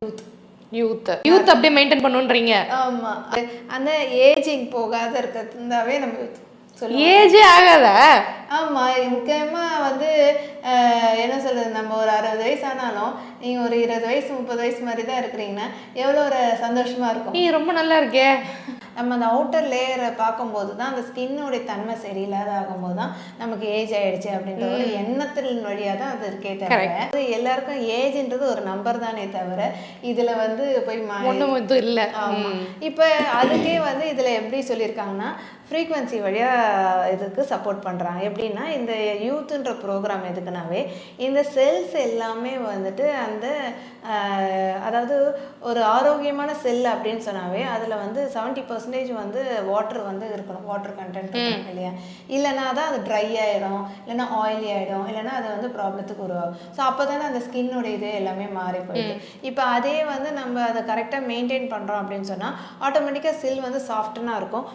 Youth youth அப்படியே maintain பண்ணுன்றீங்க. ஆமா, அந்த ஏஜிங் போகாத இருக்கிறதுனாவே நம்ம யூத் ஏஜே ஆகாதா? ஆமா, முக்கியமா வந்து என்ன சொல்றது, நம்ம ஒரு 60 வயசு ஆனாலும் நீங்க ஒரு 20 வயசு 30 வயசு மாதிரி தான் இருக்கிறீங்கன்னா எவ்வளோ ஒரு சந்தோஷமா இருக்கும். நீ ரொம்ப நல்லா இருக்கே. நம்ம அந்த அவுட்டர் லேயரை பார்க்கும்போது தான் அந்த ஸ்கின்னுடைய தன்மை சரியில்லாத ஆகும்போது தான் நமக்கு ஏஜ் ஆயிடுச்சு அப்படின்ற ஒரு எண்ணத்தின் வழியாக தான் அது இருக்கே தவிர, அது எல்லாருக்கும் ஏஜ்ன்றது ஒரு நம்பர் தானே தவிர இதுல வந்து போய் ஒண்ணும் இது இல்லை. ஆமா, இப்போ அதுக்கே வந்து இதுல எப்படி சொல்லியிருக்காங்கன்னா ஃப்ரீக்வன்சி வழியாக இதுக்கு சப்போர்ட் பண்ணுறாங்க. எப்படின்னா இந்த யூத்துன்ற ப்ரோக்ராம் எதுக்குனாவே இந்த செல்ஸ் எல்லாமே வந்துட்டு அந்த அதாவது ஒரு ஆரோக்கியமான செல் அப்படின்னு சொன்னாவே அதில் வந்து 70% வந்து வாட்டர் வந்து இருக்கணும், வாட்டர் கண்டென்ட் இருக்கணும் இல்லையா? இல்லைனா தான் அது ட்ரை ஆகிடும், இல்லைனா ஆயிலி ஆகிடும், இல்லைனா அது வந்து ப்ராப்ளத்துக்கு உருவாகும். ஸோ அப்போ தானே அந்த ஸ்கின்னோட இது எல்லாமே மாறி போயிடுது. இப்போ அதே வந்து நம்ம அதை கரெக்டாக மெயின்டைன் பண்ணுறோம் அப்படின்னு சொன்னால் ஆட்டோமேட்டிக்காக செல் வந்து சாஃப்டனாக இருக்கும்.